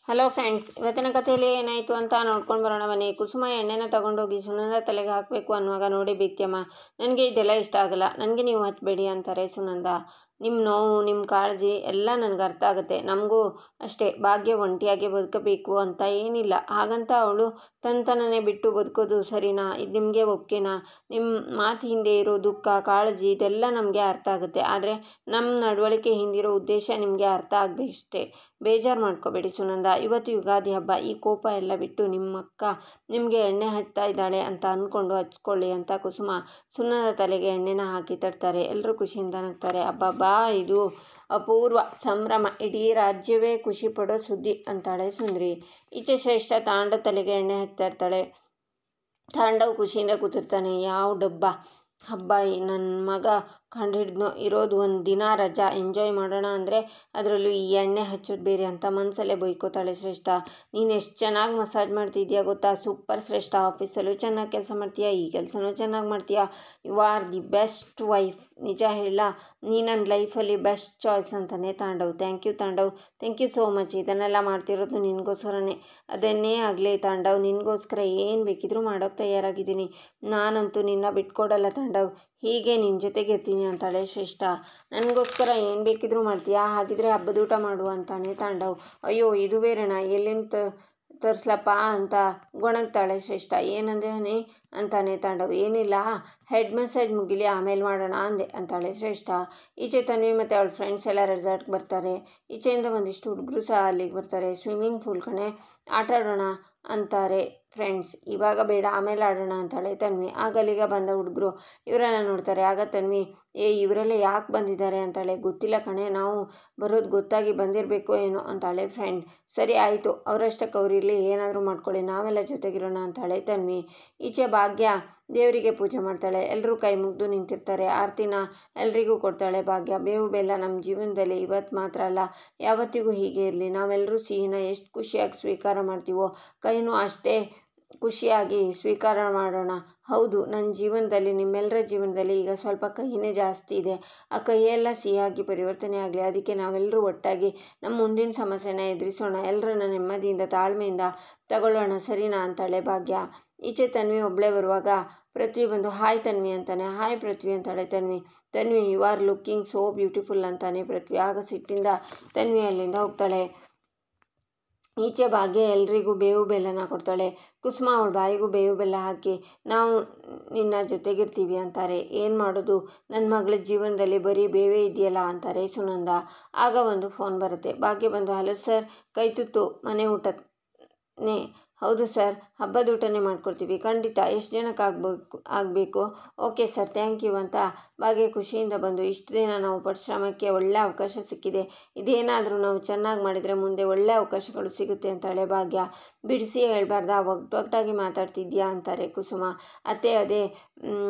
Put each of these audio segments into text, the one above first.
Hello friends, ಇವತ್ತಿನ ಕಥೆಯಲ್ಲಿ ಏನಾಯಿತು ಅಂತ ನೋಡ್ಕೊಂಡು ಬರೋಣ ಬನ್ನಿ. ಕುಸುಮ ಎಣ್ಣೆನ ತಗೊಂಡೋಗಿ ಸುನಂದ ತಲೆಗೆ ಹಾಕಬೇಕು ಅನ್ನುವಾಗ, ನೋಡಿ ಬಿಕ್ತಿಯಮ್ಮ, ನನಗೆ ಇದೆಲ್ಲ ಇಷ್ಟ ಆಗಲ್ಲ, ನನಗೆ ನೀವು ಹಚ್ಚಬೇಡಿ ಅಂತಾರೆ ಸುನಂದ. ನಿಮ್ಮ ನೋವು, ನಿಮ್ಮ ಕಾಳಜಿ ಎಲ್ಲ ನನಗೆ ಅರ್ಥ ಆಗುತ್ತೆ. ನಮಗೂ ಅಷ್ಟೇ, ಭಾಗ್ಯ ಒಂಟಿಯಾಗಿ ಬದುಕಬೇಕು ಅಂತ ಏನಿಲ್ಲ. ಹಾಗಂತ ಅವಳು ತನ್ನತನನೇ ಬಿಟ್ಟು ಬದುಕೋದು ಸರಿನಾ? ಇದು ನಿಮಗೆ ಒಪ್ಕೆನಾ? ನಿಮ್ಮ ಮಾತು ಹಿಂದೆ ಇರೋ ದುಃಖ, ಕಾಳಜಿ ಇದೆಲ್ಲ ನಮಗೆ ಅರ್ಥ ಆಗುತ್ತೆ. ಆದರೆ ನಮ್ಮ ನಡವಳಿಕೆ ಹಿಂದಿರೋ ಉದ್ದೇಶ ನಿಮಗೆ ಅರ್ಥ ಆಗಬೇಕಷ್ಟೇ. ಬೇಜಾರು ಮಾಡ್ಕೋಬೇಡಿ ಸುನಂದ, ಇವತ್ತು ಯುಗಾದಿ ಹಬ್ಬ. ಈ ಕೋಪ ಎಲ್ಲ ಬಿಟ್ಟು ನಿಮ್ಮಕ್ಕ ನಿಮಗೆ ಎಣ್ಣೆ ಹಚ್ತಾ ಇದ್ದಾಳೆ ಅಂತ ಅಂದ್ಕೊಂಡು ಹಚ್ಕೊಳ್ಳಿ ಅಂತ ಕುಸುಮ ಸುನಂದ ತಲೆಗೆ ಎಣ್ಣೆನ ಹಾಕಿ ತರ್ತಾರೆ. ಎಲ್ಲರೂ ಖುಷಿಯಿಂದ ನಗ್ತಾರೆ. ಅಬ್ಬಬ್ಬಾ, ಇದು ಅಪೂರ್ವ ಸಂಭ್ರಮ, ಇಡೀ ರಾಜ್ಯವೇ ಖುಷಿ ಪಡೋ ಸುದ್ದಿ ಅಂತಾಳೆ ಸುಂದ್ರಿ. ಈಚೆ ಶ್ರೇಷ್ಠ ತಾಂಡವ್ ತಲೆಗೆ ಎಣ್ಣೆ ಹಚ್ತಾ ಇರ್ತಾಳೆ. ತಾಂಡವ್ ಖುಷಿಯಿಂದ ಕೂತಿರ್ತಾನೆ. ಯಾವ ಡಬ್ಬ ಹಬ್ಬ ನನ್ನ ಮಗ ಕಂಡುಹಿಡಿದ್ನೋ, ಇರೋದು ಒಂದು ದಿನ ರಜಾ, ಎಂಜಾಯ್ ಮಾಡೋಣ ಅಂದರೆ ಅದರಲ್ಲೂ ಈ ಎಣ್ಣೆ ಹಚ್ಚೋದು ಬೇರೆ ಅಂತ ಮನಸ್ಸಲ್ಲೇ ಬೈಕೋತಾಳೆ ಶ್ರೇಷ್ಠ. ನೀನು ಎಷ್ಟು ಚೆನ್ನಾಗಿ ಮಸಾಜ್ ಮಾಡ್ತಿದ್ಯಾ ಗೊತ್ತಾ? ಸೂಪರ್ ಶ್ರೇಷ್ಠ, ಆಫೀಸಲ್ಲೂ ಚೆನ್ನಾಗಿ ಕೆಲಸ ಮಾಡ್ತೀಯಾ, ಈ ಕೆಲಸನೂ ಚೆನ್ನಾಗಿ ಮಾಡ್ತೀಯಾ, you are the best wife. ನಿಜ ಹೇಳ, ನೀ ನನ್ನ ಲೈಫಲ್ಲಿ ಬೆಸ್ಟ್ ಚಾಯ್ಸ್ ಅಂತಾನೆ Tandav. Thank you Tandav, thank you so much. ಇದನ್ನೆಲ್ಲ ಮಾಡ್ತಿರೋದು ನಿನಗೋಸ್ಕರನೇ. ಅದನ್ನೇ ಆಗಲಿ ತಾಂಡವ್, ನಿನಗೋಸ್ಕರ ಏನು ಬೇಕಿದ್ರೂ ಮಾಡೋಕ್ಕೆ ತಯಾರಾಗಿದ್ದೀನಿ. ನಾನಂತೂ ನಿನ್ನ ಬಿಟ್ಕೊಡಲ್ಲ ತಾಂಡವ್, ಹೀಗೆ ನಿನ್ನ ಜೊತೆಗೆ ಇರ್ತೀನಿ ಅಂತಾಳೆ ಶ್ರೇಷ್ಠ. ನನಗೋಸ್ಕರ ಏನು ಬೇಕಿದ್ರೂ ಮಾಡ್ತೀಯಾ? ಹಾಗಿದ್ರೆ ಹಬ್ಬದೂಟ ಮಾಡು ಅಂತಾನೆ ತಾಂಡವ್. ಅಯ್ಯೋ, ಇದು ಬೇರೆನಾ, ಎಲ್ಲಿಂದ ತರಿಸ್ಲಪ್ಪ ಅಂತ ಗೊಣಗ್ತಾಳೆ ಶ್ರೇಷ್ಠ. ಏನಂದೆ ಹನಿ ಅಂತಾನೆ ತಾಂಡವ್. ಏನಿಲ್ಲ, ಹೆಡ್ ಮಸಾಜ್ ಮುಗಿಲಿ ಆಮೇಲೆ ಮಾಡೋಣ ಅಂದೆ ಅಂತಾಳೆ ಶ್ರೇಷ್ಠ. ಈಚೆ ತನ್ವಿ ಮತ್ತು ಅವಳ ಫ್ರೆಂಡ್ಸ್ ಎಲ್ಲ ರೆಸಾರ್ಟ್ಗೆ ಬರ್ತಾರೆ. ಈಚೆಯಿಂದ ಒಂದಿಷ್ಟು ಹುಡುಗರು ಸಹ ಅಲ್ಲಿಗೆ ಬರ್ತಾರೆ. ಸ್ವಿಮ್ಮಿಂಗ್ ಪೂಲ್ ಕಣೆ, ಆಟ ಆಡೋಣ ಅಂತಾರೆ ಫ್ರೆಂಡ್ಸ್. ಇವಾಗ ಬೇಡ, ಆಮೇಲೆ ಆಡೋಣ ಅಂತಾಳೆ ತನ್ವಿ. ಆಗ ಅಲ್ಲಿಗೆ ಬಂದ ಹುಡುಗರು ಇವರೆಲ್ಲ ನೋಡ್ತಾರೆ. ಆಗ ತನ್ವಿ, ಇವರೆಲ್ಲ ಯಾಕೆ ಬಂದಿದ್ದಾರೆ ಅಂತಾಳೆ. ಗೊತ್ತಿಲ್ಲ ಕಣೆ, ನಾವು ಬರೋದು ಗೊತ್ತಾಗಿ ಬಂದಿರಬೇಕು ಏನೋ ಅಂತಾಳೆ ಫ್ರೆಂಡ್. ಸರಿ ಆಯಿತು, ಅವರಷ್ಟಕ್ಕೆ ಅವರಿರಲಿ, ಏನಾದರೂ ಮಾಡ್ಕೊಳ್ಳಿ, ನಾವೆಲ್ಲ ಜೊತೆಗಿರೋಣ ಅಂತಾಳೆ ತನ್ವಿ. ಈಚೆ ಭಾಗ್ಯ ದೇವರಿಗೆ ಪೂಜೆ ಮಾಡ್ತಾಳೆ. ಎಲ್ಲರೂ ಕೈ ಮುಗಿದು ನಿಂತಿರ್ತಾರೆ. ಆರತಿನ ಎಲ್ರಿಗೂ ಕೊಡ್ತಾಳೆ ಭಾಗ್ಯ. ಬೇವು ಬೆಲ್ಲ ನಮ್ಮ ಜೀವನದಲ್ಲಿ ಇವತ್ತು ಮಾತ್ರ ಅಲ್ಲ, ಯಾವತ್ತಿಗೂ ಹೀಗೆ ಇರಲಿ. ನಾವೆಲ್ಲರೂ ಸಿಹಿನ ಎಷ್ಟು ಖುಷಿಯಾಗಿ ಸ್ವೀಕಾರ ಮಾಡ್ತೀವೋ, ಕೈನೂ ಅಷ್ಟೇ ಖುಷಿಯಾಗಿ ಸ್ವೀಕಾರ ಮಾಡೋಣ. ಹೌದು, ನನ್ನ ಜೀವನದಲ್ಲಿ, ನಿಮ್ಮೆಲ್ಲರ ಜೀವನದಲ್ಲಿ ಈಗ ಸ್ವಲ್ಪ ಕಹಿನೇ ಜಾಸ್ತಿ ಇದೆ. ಆ ಕಹಿಯೆಲ್ಲ ಸಿಹಿಯಾಗಿ ಪರಿವರ್ತನೆ ಆಗಲಿ. ಅದಕ್ಕೆ ನಾವೆಲ್ಲರೂ ಒಟ್ಟಾಗಿ ನಮ್ಮ ಮುಂದಿನ ಸಮಸ್ಯೆನ ಎದುರಿಸೋಣ, ಎಲ್ಲರನ್ನ ನೆಮ್ಮದಿಯಿಂದ ತಾಳ್ಮೆಯಿಂದ ತಗೊಳ್ಳೋಣ, ಸರಿನಾ ಅಂತಾಳೆ ಭಾಗ್ಯ. ಈಚೆ ತನ್ವಿ ಒಬ್ಬಳೇ ಬರುವಾಗ ಪೃಥ್ವಿ ಬಂದು ಹಾಯ್ ತನ್ವಿ ಅಂತಾನೆ. ಹಾಯ್ ಪೃಥ್ವಿ ಅಂತಾಳೆ Tanvi. Tanvi, you are looking so beautiful ಅಂತಾನೆ ಪೃಥ್ವಿ. ಆಗ ಸಿಟ್ಟಿಂದ ತನ್ವಿ ಅಲ್ಲಿಂದ ಹೋಗ್ತಾಳೆ. ಈಚೆ ಭಾಗ್ಯ ಎಲ್ರಿಗೂ ಬೇವು ಬೆಲ್ಲನ ಕೊಡ್ತಾಳೆ. ಕುಸುಮ ಅವಳ ಬಾಯಿಗೂ ಬೇವು ಬೆಲ್ಲ ಹಾಕಿ, ನಾವು ನಿನ್ನ ಜೊತೆಗಿರ್ತೀವಿ ಅಂತಾರೆ. ಏನು ಮಾಡೋದು, ನನ್ನ ಮಗಳ ಜೀವನದಲ್ಲಿ ಬರೀ ಬೇವೇ ಇದೆಯಲ್ಲ ಅಂತಾರೆ ಸುನಂದ. ಆಗ ಒಂದು ಫೋನ್ ಬರುತ್ತೆ. ಭಾಗ್ಯ ಬಂದು, ಹಲೋ ಸರ್, ಕೈ ತುತ್ತು ಮನೆ ಊಟನೇ? ಹೌದು ಸರ್, ಹಬ್ಬದ ಊಟನೇ ಮಾಡ್ಕೊಡ್ತೀವಿ ಖಂಡಿತ. ಎಷ್ಟು ಜನಕ್ಕೆ ಆಗಬೇಕು? ಓಕೆ ಸರ್, ಥ್ಯಾಂಕ್ ಯು ಅಂತ ಭಾಗ್ಯ ಖುಷಿಯಿಂದ ಬಂದು, ಇಷ್ಟು ದಿನ ನಾವು ಪರಿಶ್ರಮಕ್ಕೆ ಒಳ್ಳೆ ಅವಕಾಶ ಸಿಕ್ಕಿದೆ, ಇದೇನಾದರೂ ನಾವು ಚೆನ್ನಾಗಿ ಮಾಡಿದರೆ ಮುಂದೆ ಒಳ್ಳೆ ಅವಕಾಶಗಳು ಸಿಗುತ್ತೆ ಅಂತಾಳೆ ಭಾಗ್ಯ. ಬಿಡಿಸಿ ಹೇಳ್ಬಾರ್ದಾ, ಒಗ್ಗಟ್ಟಾಗಿ ಮಾತಾಡ್ತಿದ್ಯಾ ಅಂತಾರೆ ಕುಸುಮ. ಅತ್ತೆ, ಅದೇ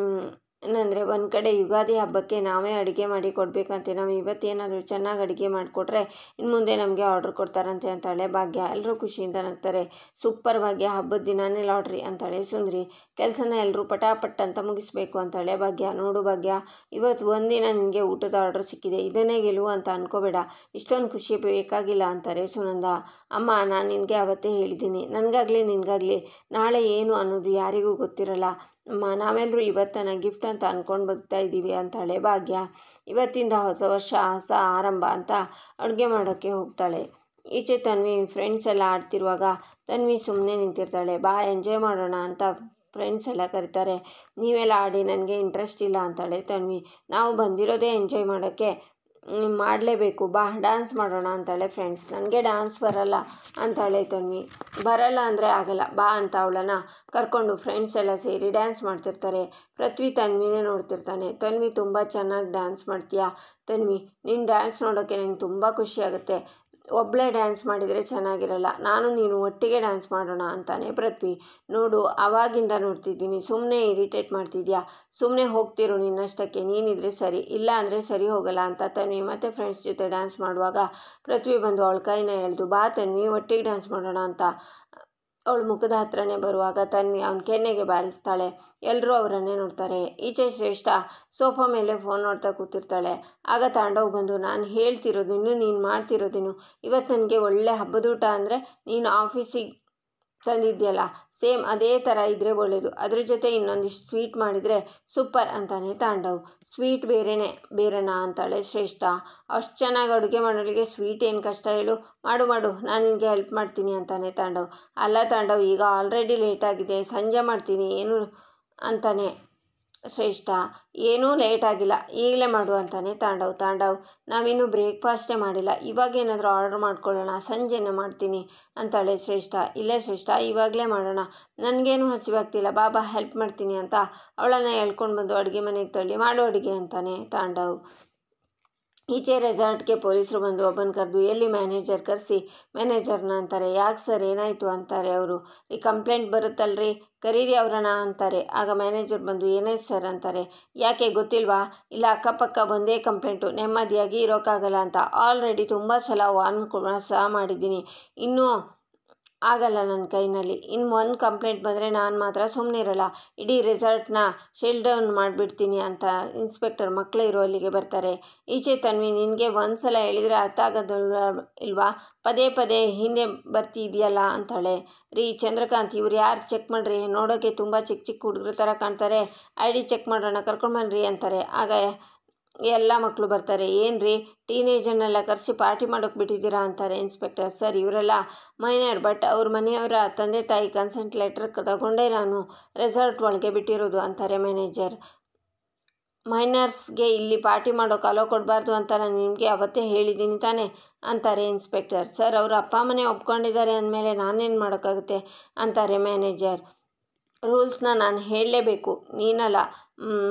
ಏನಂದರೆ, ಒಂದು ಕಡೆ ಯುಗಾದಿ ಹಬ್ಬಕ್ಕೆ ನಾವೇ ಅಡುಗೆ ಮಾಡಿ ಕೊಡಬೇಕಂತೆ. ನಾವು ಇವತ್ತೇನಾದರೂ ಚೆನ್ನಾಗಿ ಅಡುಗೆ ಮಾಡಿಕೊಟ್ರೆ ಇನ್ನು ಮುಂದೆ ನಮಗೆ ಆರ್ಡ್ರ್ ಕೊಡ್ತಾರಂತೆ ಅಂತಾಳೆ ಭಾಗ್ಯ. ಎಲ್ಲರೂ ಖುಷಿಯಿಂದ ನಗ್ತಾರೆ. ಸೂಪರ್ ಭಾಗ್ಯ, ಹಬ್ಬದ ದಿನಾನೇ ಲಾಟ್ರಿ ಅಂತಾಳೆ ಸುಂದ್ರಿ. ಕೆಲಸನ ಎಲ್ಲರೂ ಪಟಾಪಟ್ ಅಂತ ಮುಗಿಸ್ಬೇಕು ಅಂತಾಳೆ ಭಾಗ್ಯ. ನೋಡು ಭಾಗ್ಯ, ಇವತ್ತು ಒಂದಿನ ನಿನಗೆ ಊಟದ ಆರ್ಡ್ರ್ ಸಿಕ್ಕಿದೆ, ಇದನ್ನೇ ಗೆಲುವು ಅಂತ ಅನ್ಕೋಬೇಡ, ಇಷ್ಟೊಂದು ಖುಷಿ ಬೇಕಾಗಿಲ್ಲ ಅಂತಾರೆ ಸುನಂದ. ಅಮ್ಮ, ನಾನು ನಿನಗೆ ಅವತ್ತೇ ಹೇಳಿದ್ದೀನಿ, ನನಗಾಗಲಿ ನಿನಗಾಗಲಿ ನಾಳೆ ಏನು ಅನ್ನೋದು ಯಾರಿಗೂ ಗೊತ್ತಿರಲ್ಲ ಅಮ್ಮ. ನಾವೆಲ್ಲರೂ ಇವತ್ತನ್ನು ಗಿಫ್ಟ್ ಅಂತ ಅಂದ್ಕೊಂಡು ಬದುಕ್ತಾ ಇದ್ದೀವಿ ಅಂತಾಳೆ ಭಾಗ್ಯ. ಇವತ್ತಿಂದ ಹೊಸ ವರ್ಷ, ಹೊಸ ಆರಂಭ ಅಂತ ಅಡುಗೆ ಮಾಡೋಕ್ಕೆ ಹೋಗ್ತಾಳೆ. ಈಚೆ ತನ್ವಿ ಫ್ರೆಂಡ್ಸ್ ಎಲ್ಲ ಆಡ್ತಿರುವಾಗ ತನ್ವಿ ಸುಮ್ಮನೆ ನಿಂತಿರ್ತಾಳೆ. ಬಾ ಎಂಜಾಯ್ ಮಾಡೋಣ ಅಂತ ಫ್ರೆಂಡ್ಸ್ ಎಲ್ಲ ಕರೀತಾರೆ. ನೀವೆಲ್ಲ ಆಡಿ, ನನಗೆ ಇಂಟ್ರೆಸ್ಟ್ ಇಲ್ಲ ಅಂತಾಳೆ ತನ್ವಿ. ನಾವು ಬಂದಿರೋದೇ ಎಂಜಾಯ್ ಮಾಡೋಕ್ಕೆ, ಮಾಡಲೇಬೇಕು, ಬಾ ಡ್ಯಾನ್ಸ್ ಮಾಡೋಣ ಅಂತಾಳೆ ಫ್ರೆಂಡ್ಸ್. ನನಗೆ ಡ್ಯಾನ್ಸ್ ಬರಲ್ಲ ಅಂತಾಳೆ ತನ್ವಿ. ಬರಲ್ಲ ಅಂದರೆ ಆಗಲ್ಲ, ಬಾ ಅಂತ ಅವಳನ್ನು ಕರ್ಕೊಂಡು ಫ್ರೆಂಡ್ಸ್ ಎಲ್ಲ ಸೇರಿ ಡ್ಯಾನ್ಸ್ ಮಾಡ್ತಿರ್ತಾರೆ. ಪೃಥ್ವಿ ತನ್ವಿನೇ ನೋಡ್ತಿರ್ತಾನೆ. ತನ್ವಿ, ತುಂಬ ಚೆನ್ನಾಗಿ ಡ್ಯಾನ್ಸ್ ಮಾಡ್ತೀಯಾ ತನ್ವಿ, ನಿನ್ನ ಡ್ಯಾನ್ಸ್ ನೋಡೋಕ್ಕೆ ನಂಗೆ ತುಂಬ ಖುಷಿಯಾಗುತ್ತೆ. ಒಬ್ಬಳೇ ಡ್ಯಾನ್ಸ್ ಮಾಡಿದರೆ ಚೆನ್ನಾಗಿರಲ್ಲ, ನಾನು ನೀನು ಒಟ್ಟಿಗೆ ಡ್ಯಾನ್ಸ್ ಮಾಡೋಣ ಅಂತಾನೆ ಪೃಥ್ವಿ. ನೋಡು, ಆವಾಗಿಂದ ನೋಡ್ತಿದ್ದೀನಿ, ಸುಮ್ಮನೆ ಇರಿಟೇಟ್ ಮಾಡ್ತಿದ್ಯಾ, ಸುಮ್ಮನೆ ಹೋಗ್ತಿರು ನಿನ್ನಷ್ಟಕ್ಕೆ, ನೀನಿದ್ರೆ ಸರಿ, ಇಲ್ಲ ಅಂದರೆ ಸರಿ ಹೋಗಲ್ಲ ಅಂತ ತನ್ವಿ ಮತ್ತು ಫ್ರೆಂಡ್ಸ್ ಜೊತೆ ಡ್ಯಾನ್ಸ್ ಮಾಡುವಾಗ ಪೃಥ್ವಿ ಬಂದು ಅವಳ ಕೈನ ಎಳೆದು, ಬಾ ತನ್ವಿ ಒಟ್ಟಿಗೆ ಡ್ಯಾನ್ಸ್ ಮಾಡೋಣ ಅಂತ ಅವಳು ಮುಖದ ಹತ್ರನೇ ಬರುವಾಗ ತನ್ವಿ ಅವನ ಕೆನ್ನೆಗೆ ಬಾರಿಸ್ತಾಳೆ. ಎಲ್ಲರೂ ಅವರನ್ನೇ ನೋಡ್ತಾರೆ. ಈಚೆ ಶ್ರೇಷ್ಠ ಸೋಫಾ ಮೇಲೆ ಫೋನ್ ನೋಡ್ತಾ ಕೂತಿರ್ತಾಳೆ. ಆಗ ತಾಂಡವ್ ಬಂದು, ನಾನು ಹೇಳ್ತಿರೋದೇನು, ನೀನು ಮಾಡ್ತಿರೋದೇನು? ಇವತ್ತು ನನಗೆ ಒಳ್ಳೆ ಹಬ್ಬದೂಟ ಅಂದರೆ ನೀನು ಆಫೀಸಿಗೆ ತಂದಿದ್ಯಲ್ಲ, ಸೇಮ್ ಅದೇ ಥರ ಇದ್ದರೆ ಒಳ್ಳೆಯದು. ಅದ್ರ ಜೊತೆ ಇನ್ನೊಂದಿಷ್ಟು ಸ್ವೀಟ್ ಮಾಡಿದರೆ ಸೂಪರ್ ಅಂತಾನೆ ತಾಂಡವ್. ಸ್ವೀಟ್ ಬೇರೆನಾ ಅಂತಾಳೆ ಶ್ರೇಷ್ಠ. ಅಷ್ಟು ಚೆನ್ನಾಗಿ ಅಡುಗೆ ಮಾಡೋಳಿಗೆ ಸ್ವೀಟ್ ಏನು ಕಷ್ಟ ಹೇಳು? ಮಾಡು, ನಾನು ನಿನಗೆ ಹೆಲ್ಪ್ ಮಾಡ್ತೀನಿ ಅಂತಾನೆ ತಾಂಡವ್. ಅಲ್ಲ ತಾಂಡವ್, ಈಗ ಆಲ್ರೆಡಿ ಲೇಟ್ ಆಗಿದೆ, ಸಂಜೆ ಮಾಡ್ತೀನಿ ಏನು ಅಂತಾನೆ ಶ್ರೇಷ್ಠ. ಏನೂ ಲೇಟ್ ಆಗಿಲ್ಲ, ಈಗಲೇ ಮಾಡು ಅಂತಾನೆ ತಾಂಡವ್. ನಾವಿನ್ನೂ ಬ್ರೇಕ್ಫಾಸ್ಟೇ ಮಾಡಿಲ್ಲ, ಇವಾಗೇನಾದರೂ ಆರ್ಡ್ರ್ ಮಾಡ್ಕೊಳ್ಳೋಣ, ಸಂಜೆನೇ ಮಾಡ್ತೀನಿ ಅಂತಾಳೆ ಶ್ರೇಷ್ಠ. ಇಲ್ಲೇ ಶ್ರೇಷ್ಠ, ಇವಾಗಲೇ ಮಾಡೋಣ, ನನಗೇನು ಹಸಿವಾಗ್ತಿಲ್ಲ, ಬಾಬಾ ಹೆಲ್ಪ್ ಮಾಡ್ತೀನಿ ಅಂತ ಅವಳನ್ನು ಎಳ್ಕೊಂಡು ಬಂದು ಅಡುಗೆ ಮನೆಗೆ ತಳ್ಳಿ ಮಾಡು ಅಡುಗೆ ಅಂತಾನೆ ತಾಂಡವ್. ಈಚೆ ರೆಸಾರ್ಟ್ಗೆ ಪೊಲೀಸರು ಬಂದು ಒಬ್ಬನ ಕರೆದು, ಎಲ್ಲಿ ಮ್ಯಾನೇಜರ್ ಕರೆಸಿ ಮ್ಯಾನೇಜರ್ನ ಅಂತಾರೆ. ಯಾಕೆ ಸರ್, ಏನಾಯಿತು ಅಂತಾರೆ ಅವರು. ಈ ಕಂಪ್ಲೇಂಟ್ ಬರುತ್ತಲ್ರಿ, ಕರೀರಿ ಅವರನ್ನ ಅಂತಾರೆ. ಆಗ ಮ್ಯಾನೇಜರ್ ಬಂದು, ಏನಾಯ್ತು ಸರ್ ಅಂತಾರೆ. ಯಾಕೆ ಗೊತ್ತಿಲ್ವಾ? ಇಲ್ಲ ಅಕ್ಕಪಕ್ಕ ಒಂದೇ ಕಂಪ್ಲೇಂಟು, ನೆಮ್ಮದಿಯಾಗಿ ಇರೋಕ್ಕಾಗಲ್ಲ ಅಂತ ಆಲ್ರೆಡಿ ತುಂಬ ಸಲ ವಾರ್ನ್ ಸಹ ಮಾಡಿದ್ದೀನಿ, ಇನ್ನೂ ಆಗಲ್ಲ ನನ್ನ ಕೈನಲ್ಲಿ. ಇನ್ನು ಒಂದು ಕಂಪ್ಲೇಂಟ್ ಬಂದರೆ ನಾನು ಮಾತ್ರ ಸುಮ್ಮನೆ ಇರಲ್ಲ, ಇಡೀ ರೆಸಾರ್ಟ್ನ ಶೆಲ್ ಡೌನ್ ಮಾಡಿಬಿಡ್ತೀನಿ ಅಂತ ಇನ್ಸ್ಪೆಕ್ಟರ್ ಮಕ್ಕಳು ಇರೋ ಅಲ್ಲಿಗೆ ಬರ್ತಾರೆ. ಈಚೆ ತನ್ವಿ, ನಿನಗೆ ಒಂದು ಸಲ ಹೇಳಿದರೆ ಅರ್ಥ ಆಗೋದಿಲ್ವಾ ಇಲ್ವಾ? ಪದೇ ಹಿಂದೆ ಬರ್ತಿದೆಯಲ್ಲ ಅಂತಾಳೆ. ರೀ ಚಂದ್ರಕಾಂತ್, ಇವ್ರು ಯಾರು ಚೆಕ್ ಮಾಡ್ರಿ, ನೋಡೋಕ್ಕೆ ತುಂಬ ಚಿಕ್ಕ ಹುಡುಗರ ಥರ ಕಾಣ್ತಾರೆ, ID ಚೆಕ್ ಮಾಡೋಣ, ಕರ್ಕೊಂಡ್ಬನ್ನಿರಿ ಅಂತಾರೆ. ಆಗ ಎಲ್ಲ ಮಕ್ಕಳು ಬರ್ತಾರೆ. ಏನು ರೀ, ಟೀನೇಜರ್ನೆಲ್ಲ ಕರೆಸಿ ಪಾರ್ಟಿ ಮಾಡೋಕ್ಕೆ ಬಿಟ್ಟಿದ್ದೀರಾ ಅಂತಾರೆ ಇನ್ಸ್ಪೆಕ್ಟರ್. ಸರ್, ಇವರೆಲ್ಲ ಮೈನರ್, ಬಟ್ ಅವ್ರ ಮನೆಯವರ ತಂದೆ ತಾಯಿ ಕನ್ಸೆಂಟ್ ಲೆಟರ್ ತಗೊಂಡೇ ನಾನು ರೆಸಾರ್ಟ್ ಒಳಗೆ ಬಿಟ್ಟಿರೋದು ಅಂತಾರೆ ಮ್ಯಾನೇಜರ್. ಮೈನರ್ಸ್ಗೆ ಇಲ್ಲಿ ಪಾರ್ಟಿ ಮಾಡೋಕ್ಕೆ ಅಲೋ ಕೊಡಬಾರ್ದು ಅಂತ ನಾನು ನಿಮಗೆ ಅವತ್ತೇ ಹೇಳಿದ್ದೀನಿ ತಾನೇ ಅಂತಾರೆ ಇನ್ಸ್ಪೆಕ್ಟರ್. ಸರ್, ಅವ್ರ ಅಪ್ಪ ಅಮ್ಮನೇ ಒಪ್ಕೊಂಡಿದ್ದಾರೆ ಅಂದಮೇಲೆ ನಾನೇನು ಮಾಡೋಕ್ಕಾಗುತ್ತೆ ಅಂತಾರೆ ಮ್ಯಾನೇಜರ್. ರೂಲ್ಸ್ನ ನಾನು ಹೇಳಲೇಬೇಕು, ನೀನಲ್ಲ.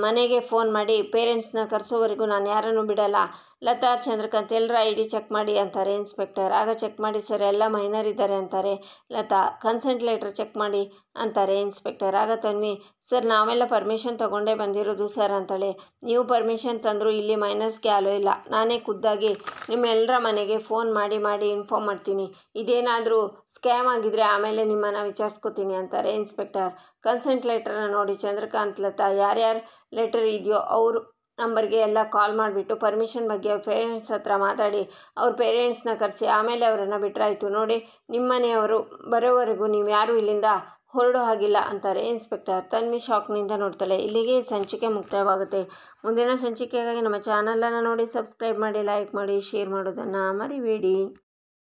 ಮನೆಗೆ ಫೋನ್ ಮಾಡಿ ಪೇರೆಂಟ್ಸ್ನ ಕರೆಸೋವರೆಗೂ ನಾನು ಯಾರನ್ನೂ ಬಿಡಲ್ಲ. ಲತಾ, ಚಂದ್ರಕಾಂತ್ ಎಲ್ಲರ ID ಚೆಕ್ ಮಾಡಿ ಅಂತಾರೆ ಇನ್ಸ್ಪೆಕ್ಟರ್. ಆಗ ಚೆಕ್ ಮಾಡಿ ಸರ್, ಎಲ್ಲ ಮೈನರ್ ಇದ್ದಾರೆ ಅಂತಾರೆ ಲತಾ. ಕನ್ಸೆಂಟ್ ಲೆಟರ್ ಚೆಕ್ ಮಾಡಿ ಅಂತಾರೆ ಇನ್ಸ್ಪೆಕ್ಟರ್. ಆಗ ತನ್ವಿ, ಸರ್, ನಾವೆಲ್ಲ ಪರ್ಮಿಷನ್ ತೊಗೊಂಡೇ ಬಂದಿರೋದು ಸರ್ ಅಂತಾಳೆ. ನೀವು ಪರ್ಮಿಷನ್ ತಂದರೂ ಇಲ್ಲಿ ಮೈನರ್ಸ್ಗೆ ಅಲೋ ಇಲ್ಲ, ನಾನೇ ಖುದ್ದಾಗಿ ನಿಮ್ಮೆಲ್ಲರ ಮನೆಗೆ ಫೋನ್ ಮಾಡಿ ಇನ್ಫಾರ್ಮ್ ಮಾಡ್ತೀನಿ. ಇದೇನಾದರೂ ಸ್ಕ್ಯಾಮ್ ಆಗಿದ್ರೆ ಆಮೇಲೆ ನಿಮ್ಮನ್ನು ವಿಚಾರಿಸ್ಕೋತೀನಿ ಅಂತಾರೆ ಇನ್ಸ್ಪೆಕ್ಟರ್. ಕನ್ಸೆಂಟ್ ಲೆಟರ್ನ ನೋಡಿ ಚಂದ್ರಕಾಂತ್, ಲತಾ ಯಾರ್ಯಾರು ಲೆಟರ್ ಇದೆಯೋ ಅವ್ರ ನಂಬರ್ಗೆ ಎಲ್ಲ ಕಾಲ್ ಮಾಡಿಬಿಟ್ಟು ಪರ್ಮಿಷನ್ ಬಗ್ಗೆ ಅವ್ರ ಪೇರೆಂಟ್ಸ್ ಹತ್ರ ಮಾತಾಡಿ ಅವ್ರ ಪೇರೆಂಟ್ಸ್ನ ಕರೆಸಿ ಆಮೇಲೆ ಅವರನ್ನು ಬಿಟ್ಟರಾಯ್ತು. ನೋಡಿ, ನಿಮ್ಮ ಮನೆಯವರು ಬರೋವರೆಗೂ ನೀವು ಯಾರೂ ಇಲ್ಲಿಂದ ಹೊರಡೋ ಹಾಗಿಲ್ಲ ಅಂತಾರೆ ಇನ್ಸ್ಪೆಕ್ಟರ್. ತನ್ವಿ ಶಾಕ್ನಿಂದ ನೋಡ್ತಾಳೆ. ಇಲ್ಲಿಗೆ ಸಂಚಿಕೆ ಮುಕ್ತಾಯವಾಗುತ್ತೆ. ಮುಂದಿನ ಸಂಚಿಕೆಗಾಗಿ ನಮ್ಮ ಚಾನಲನ್ನು ನೋಡಿ ಸಬ್ಸ್ಕ್ರೈಬ್ ಮಾಡಿ, ಲೈಕ್ ಮಾಡಿ, ಶೇರ್ ಮಾಡೋದನ್ನು ಮರಿಬೇಡಿ.